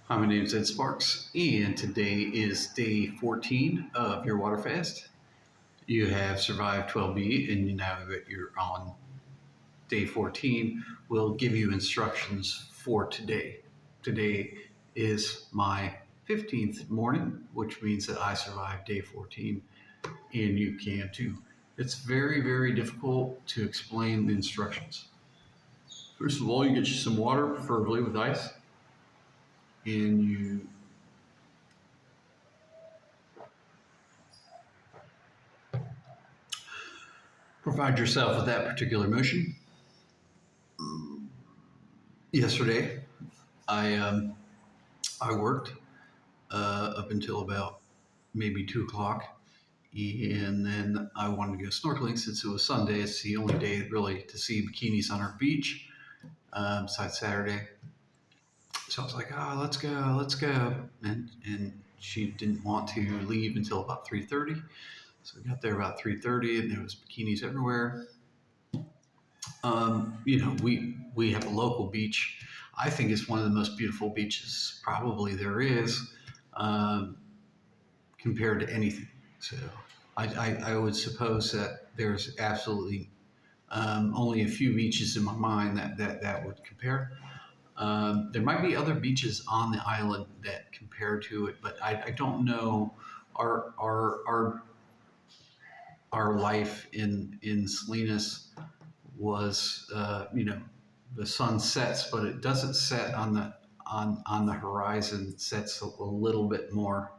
Hi, my name is Ed Sparks, and today is day 14 of your water fast. You have survived 12B, and now that you're on day 14, we'll give you instructions for today. Today is my 15th morning, which means that I survived day 14, and you can too. It's very, very difficult to explain the instructions. First of all, you get you some water, preferably with ice, and you provide yourself with that particular motion. Yesterday, I worked up until about maybe 2 o'clock, and then I wanted to go snorkeling since it was Sunday. It's the only day really to see bikinis on our beach besides Saturday. So I was like, "Oh, let's go," and she didn't want to leave until about 3:30. So we got there about 3:30, and there was bikinis everywhere. We have a local beach. I think it's one of the most beautiful beaches probably there is, um, compared to anything. So I would suppose that there's absolutely only a few beaches in my mind that would compare. There might be other beaches on the island that compare to it, but I don't know. Our life in Salinas was the sun sets, but it doesn't set on the horizon. It sets a little bit more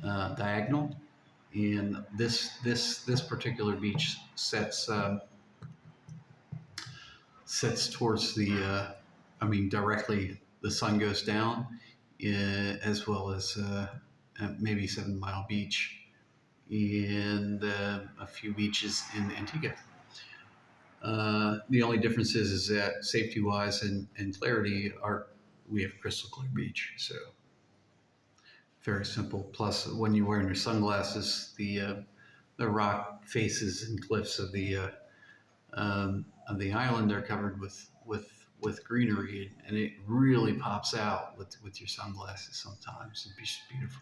diagonal, and this particular beach sets towards directly. The sun goes down, as well as maybe 7 Mile Beach and a few beaches in Antigua. The only difference is that safety-wise and clarity, we have crystal clear beach, so very simple. Plus, when you're wearing your sunglasses, the rock faces and cliffs of the island are covered with greenery, and it really pops out with your sunglasses sometimes. It's just beautiful.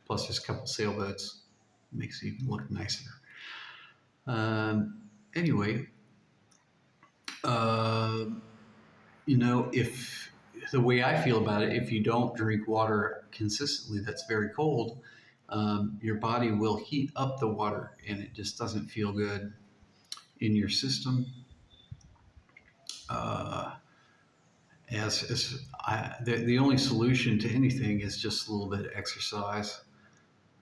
Plus, there's a couple sailboats, makes it even look nicer. Anyway. If the way I feel about it, if you don't drink water consistently that's very cold, your body will heat up the water and it just doesn't feel good in your system. The only solution to anything is just a little bit of exercise.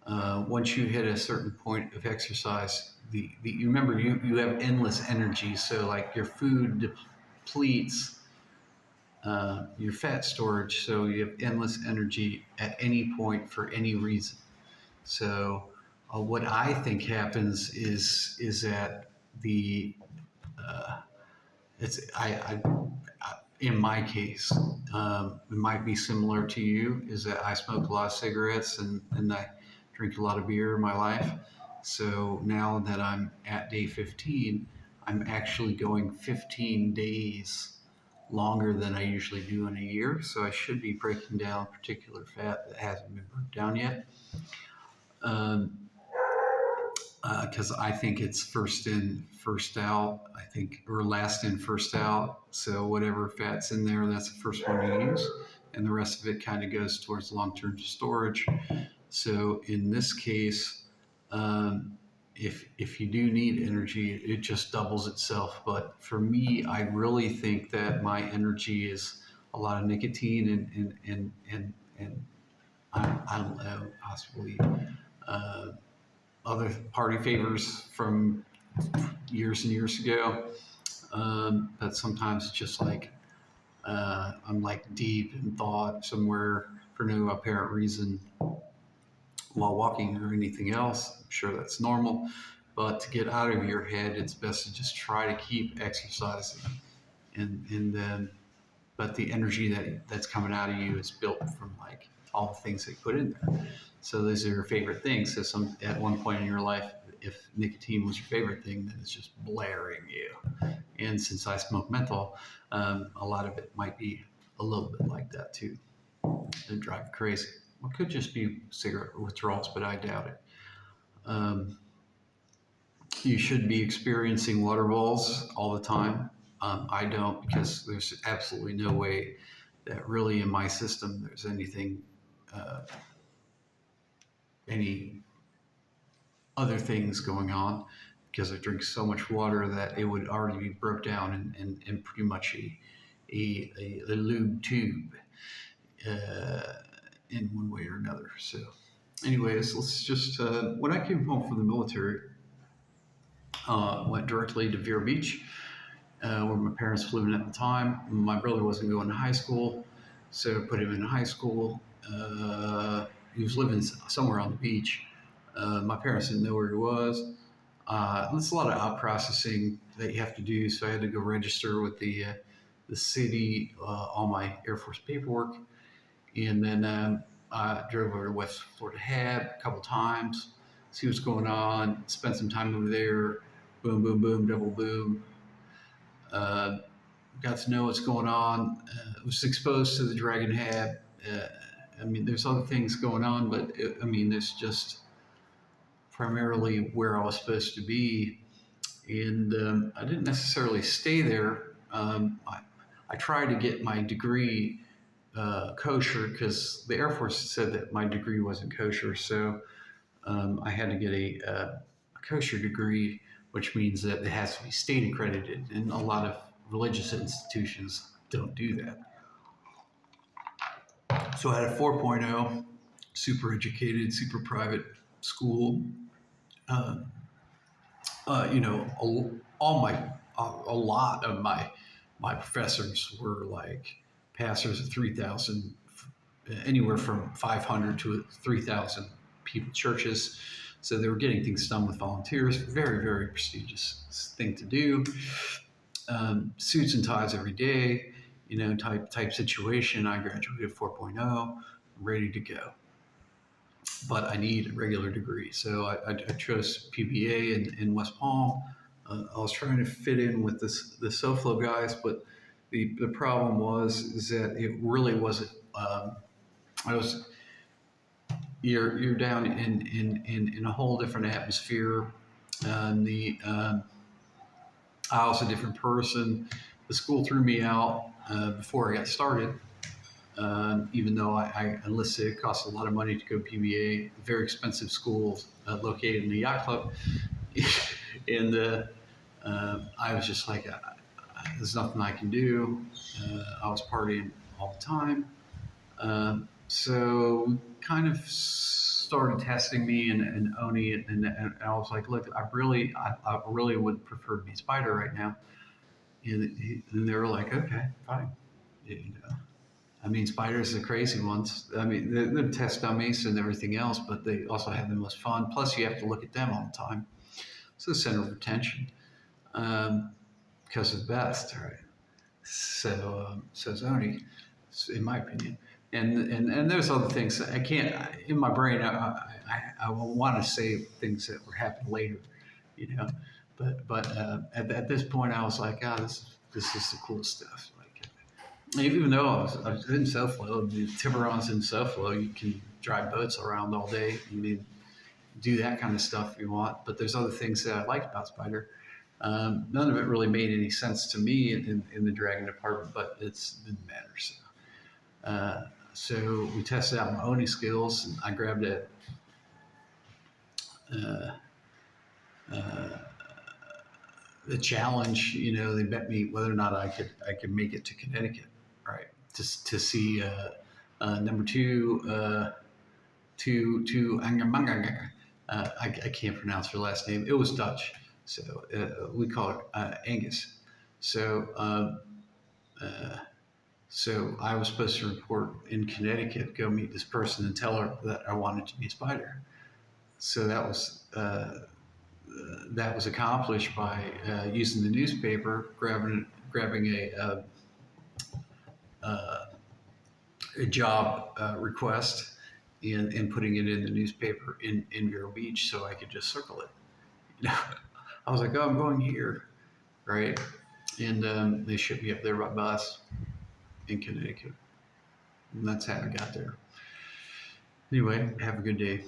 Once you hit a certain point of exercise, you remember you have endless energy. So like your food depletes your fat storage, so you have endless energy at any point for any reason. So what I think happens is that the it's I in my case, it might be similar to you, is that I smoke a lot of cigarettes and I drink a lot of beer in my life. So now that I'm at day 15, I'm actually going 15 days longer than I usually do in a year. So I should be breaking down particular fat that hasn't been broken down yet. Because I think it's first in, first out, I think, or last in, first out. So whatever fat's in there, that's the first one you use. And the rest of it kind of goes towards long-term storage. So in this case, if you do need energy, it just doubles itself. But for me, I really think that my energy is a lot of nicotine and I don't know, possibly other party favors from years and years ago. But sometimes it's just like I'm like deep in thought somewhere for no apparent reason while walking or anything else. I'm sure that's normal. But to get out of your head, it's best to just try to keep exercising. And then, but the energy that's coming out of you is built from like all the things they put in there. So those are your favorite things. So at one point in your life, if nicotine was your favorite thing, then it's just blaring you. And since I smoke menthol, a lot of it might be a little bit like that too. It'd drive you crazy. It could just be cigarette withdrawals, but I doubt it. Um, you should be experiencing water balls all the time. I don't, because there's absolutely no way that really in my system there's anything, uh, any other things going on, because I drink so much water that it would already be broke down in pretty much a lube tube, uh, in one way or another. So, anyways, let's just, when I came home from the military, went directly to Vero Beach, where my parents were living at the time. My brother wasn't going to high school, so I put him in high school. He was living somewhere on the beach. My parents didn't know where he was. There's a lot of out processing that you have to do, so I had to go register with the city, all my Air Force paperwork, and then I drove over to West Florida Hab a couple times, see what's going on, spent some time over there. Boom, boom, boom, double boom. Uh, got to know what's going on. Was exposed to the Dragon Hab. I mean, there's other things going on, but I mean, it's just primarily where I was supposed to be. And I didn't necessarily stay there. I tried to get my degree kosher, because the Air Force said that my degree wasn't kosher. So I had to get a kosher degree, which means that it has to be state accredited. And a lot of religious institutions don't do that. So I had a 4.0, super educated, super private school. Uh, you know, all my, a lot of my professors were like pastors of 3,000, anywhere from 500 to 3,000 people churches. So they were getting things done with volunteers. Very, very prestigious thing to do. Suits and ties every day, you know, type situation. I graduated 4.0, ready to go. But I need a regular degree. So I chose PBA in West Palm. I was trying to fit in with the SoFlo guys, but the problem was is that it really wasn't. I was you're down in a whole different atmosphere. I was a different person. The school threw me out before I got started. Even though I enlisted, it cost a lot of money to go PBA. Very expensive school located in the yacht club, and I was just like, there's nothing I can do. I was partying all the time, so kind of started testing me and ONI, and I was like, look, I really would prefer to be SPYDER right now, and they were like, okay, fine, you know. I mean, spiders are crazy ones. I mean, they're test dummies and everything else, but they also have the most fun. Plus, you have to look at them all the time. It's the center of attention, because of the best, right? So Zoni, in my opinion, and there's other things that I can't in my brain. I want to say things that were happening later, you know, but at this point, I was like, this is the cool stuff. Even though I was in SoFlo, the Tiburon's in SoFlo, you can drive boats around all day. You can do that kind of stuff if you want. But there's other things that I liked about SPYDER. None of it really made any sense to me in the Dragon department, but it didn't matter. So we tested out my ONI skills, and I grabbed the challenge. You know, they bet me whether or not I could make it to Connecticut, right? To see number two I can't pronounce her last name. It was Dutch, so we call her Angus. So so I was supposed to report in Connecticut, go meet this person and tell her that I wanted to be a SPYDER. So that was accomplished by using the newspaper, grabbing a job request and putting it in the newspaper in Vero Beach, so I could just circle it. You know, I was like, oh, I'm going here, right? And they shipped me up there by bus in Connecticut. And that's how I got there. Anyway, have a good day.